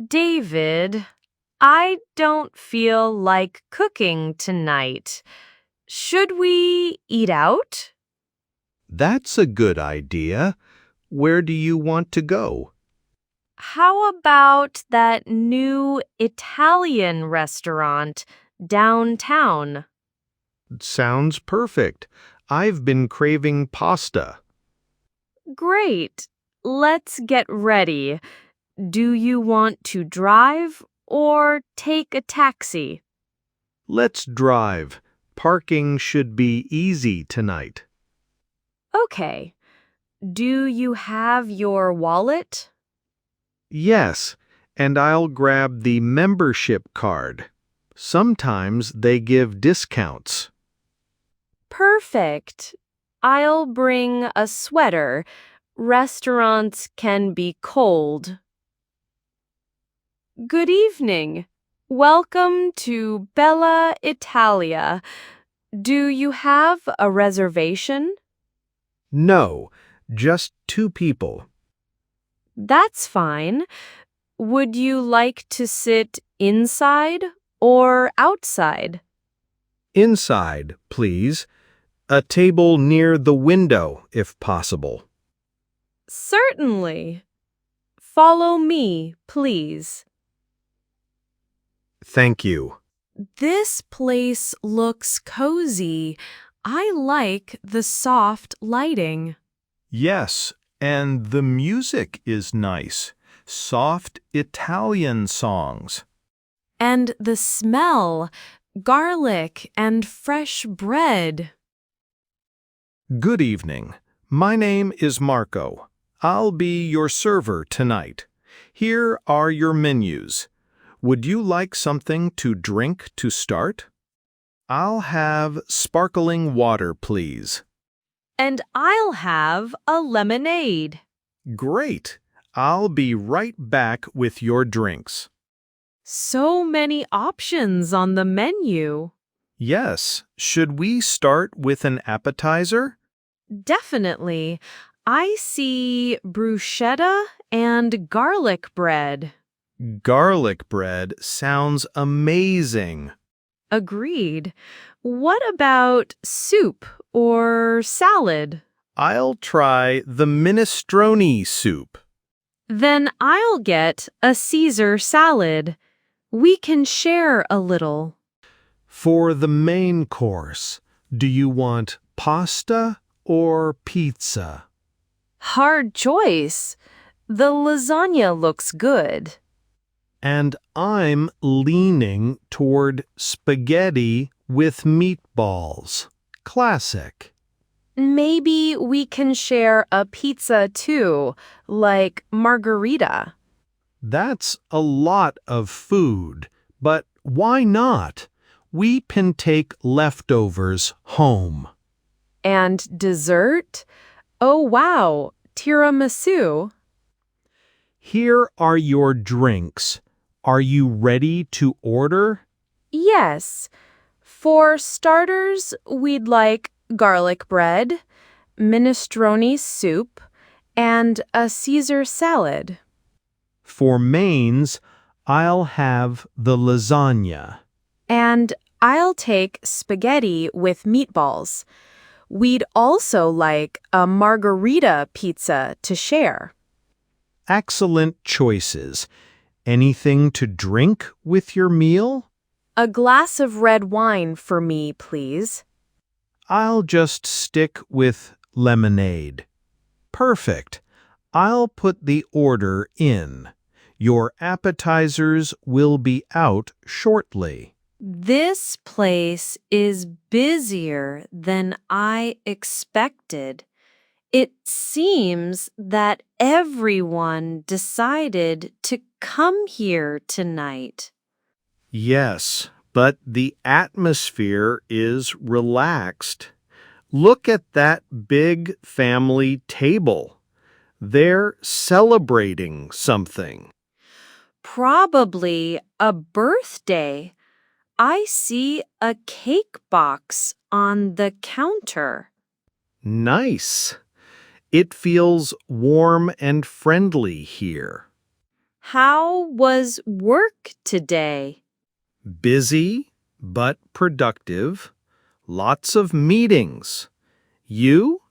David, I don't feel like cooking tonight. Should we eat out? That's a good idea. Where do you want to go? How about that new Italian restaurant downtown? Sounds perfect. I've been craving pasta. Great. Let's get ready. Do you want to drive or take a taxi? Let's drive. Parking should be easy tonight. Okay. Do you have your wallet? Yes, and I'll grab the membership card. Sometimes they give discounts. Perfect. I'll bring a sweater. Restaurants can be cold. Good evening. Welcome to Bella Italia. Do you have a reservation? No, just 2 people. That's fine. Would you like to sit inside or outside? Inside, please. A table near the window, if possible. Certainly. Follow me, please. Thank you. This place looks cozy. I like the soft lighting. Yes, and the music is nice. Soft Italian songs. And the smell, garlic and fresh bread. Good evening. My name is Marco. I'll be your server tonight. Here are your menus. Would you like something to drink to start? I'll have sparkling water, please. And I'll have a lemonade. Great. I'll be right back with your drinks. So many options on the menu. Yes. Should we start with an appetizer? Definitely. I see bruschetta and garlic bread. Garlic bread sounds amazing. Agreed. What about soup or salad? I'll try the minestrone soup. Then I'll get a Caesar salad. We can share a little. For the main course, do you want pasta or pizza? Hard choice. The lasagna looks good. And I'm leaning toward spaghetti with meatballs. Classic. Maybe we can share a pizza too, like margarita. That's a lot of food, but why not? We can take leftovers home. And dessert? Oh wow, tiramisu. Here are your drinks. Are you ready to order? Yes. For starters, we'd like garlic bread, minestrone soup, and a Caesar salad. For mains, I'll have the lasagna. And I'll take spaghetti with meatballs. We'd also like a margarita pizza to share. Excellent choices. Anything to drink with your meal? A glass of red wine for me, please. I'll just stick with lemonade. Perfect. I'll put the order in. Your appetizers will be out shortly. This place is busier than I expected. It seems that everyone decided to come here tonight. Yes, but the atmosphere is relaxed. Look at that big family table. They're celebrating something. Probably a birthday. I see a cake box on the counter. Nice. It feels warm and friendly here. How was work today? Busy, but productive. Lots of meetings. You?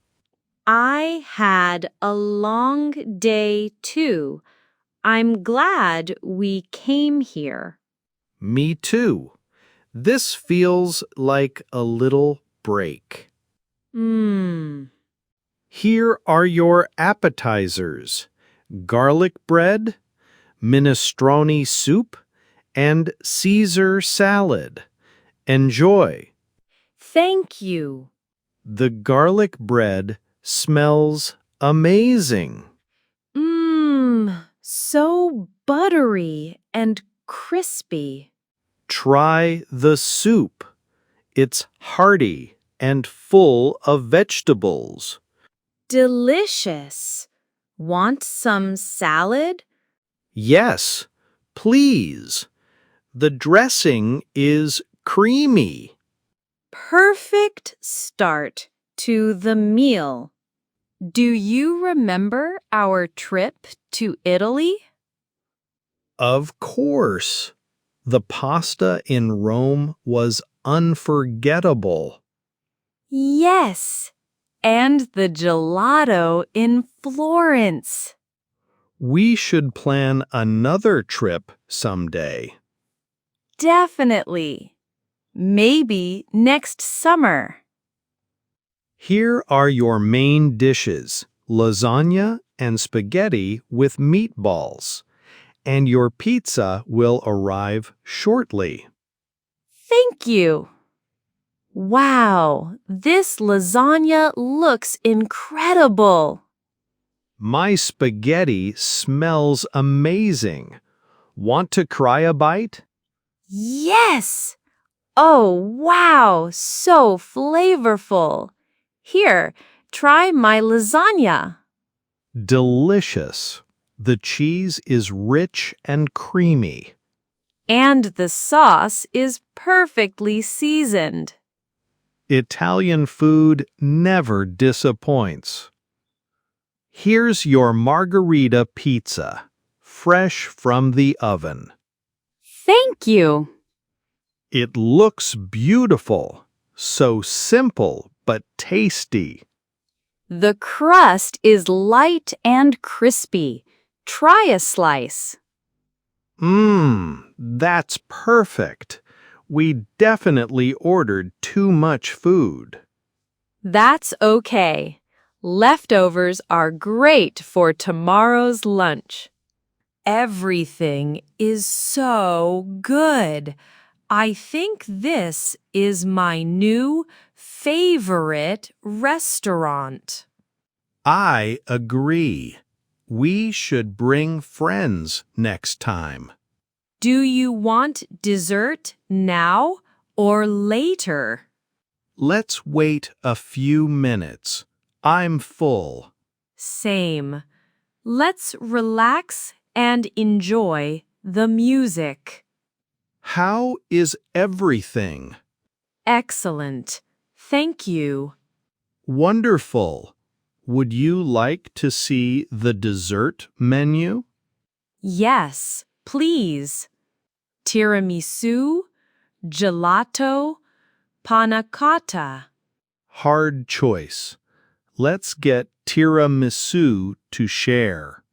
I had a long day too. I'm glad we came here. Me too. This feels like a little break. Mmm. Here are your appetizers: garlic bread, minestrone soup, and Caesar salad. Enjoy. Thank you. The garlic bread smells amazing. Mmm. So buttery and crispy. Try the soup. It's hearty and full of vegetables. Delicious. Want some salad? Yes, please. The dressing is creamy. Perfect start to the meal. Do you remember our trip to Italy? Of course. The pasta in Rome was unforgettable. Yes, and the gelato in Florence. We should plan another trip someday. Definitely. Maybe next summer. Here are your main dishes: lasagna and spaghetti with meatballs. And your pizza will arrive shortly. Thank you. Wow, this lasagna looks incredible. My spaghetti smells amazing. Want to try a bite? Yes! Oh, wow, so flavorful. Here, try my lasagna. Delicious. The cheese is rich and creamy. And the sauce is perfectly seasoned. Italian food never disappoints. Here's your margarita pizza, fresh from the oven. Thank you. It looks beautiful, so simple but tasty. The crust is light and crispy. Try a slice. That's perfect. We definitely ordered too much food. That's okay. Leftovers are great for tomorrow's lunch. Everything is so good. I think this is my new favorite restaurant. I agree. We should bring friends next time. Do you want dessert now or later? Let's wait a few minutes. I'm full. Same. Let's relax and enjoy the music. How is everything? Excellent. Thank you. Wonderful. Would you like to see the dessert menu? Yes, please. Tiramisu, gelato, panna cotta. Hard choice. Let's get tiramisu to share.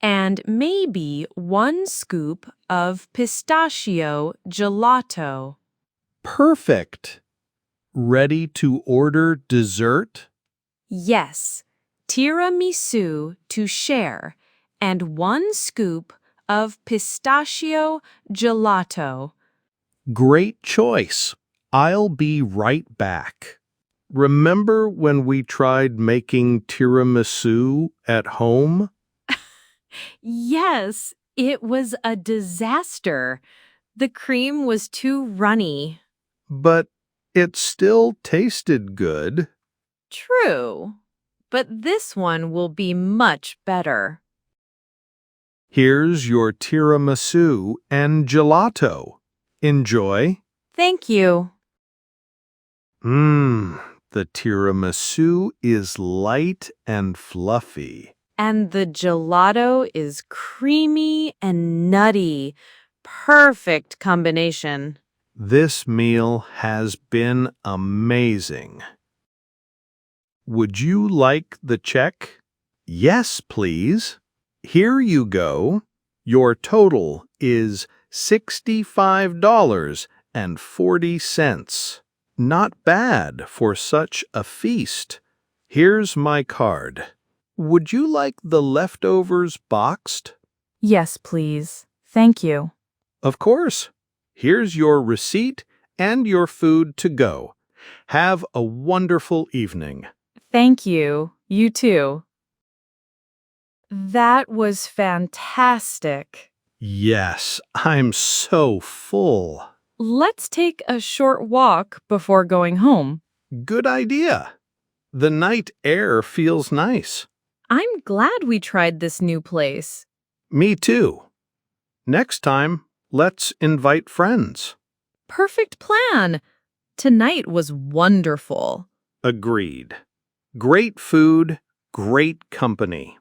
And maybe 1 scoop of pistachio gelato. Perfect. Ready to order dessert? Yes, tiramisu to share and 1 scoop of pistachio gelato. Great choice. I'll be right back. Remember when we tried making tiramisu at home? Yes, it was a disaster. The cream was too runny. But it still tasted good. True, but this one will be much better. Here's your tiramisu and gelato. Enjoy. Thank you. The tiramisu is light and fluffy. And the gelato is creamy and nutty. Perfect combination. This meal has been amazing. Would you like the check? Yes, please. Here you go. Your total is $65.40. Not bad for such a feast. Here's my card. Would you like the leftovers boxed? Yes, please. Thank you. Of course. Here's your receipt and your food to go. Have a wonderful evening. Thank you. You too. That was fantastic. Yes, I'm so full. Let's take a short walk before going home. Good idea. The night air feels nice. I'm glad we tried this new place. Me too. Next time, let's invite friends. Perfect plan. Tonight was wonderful. Agreed. Great food, great company.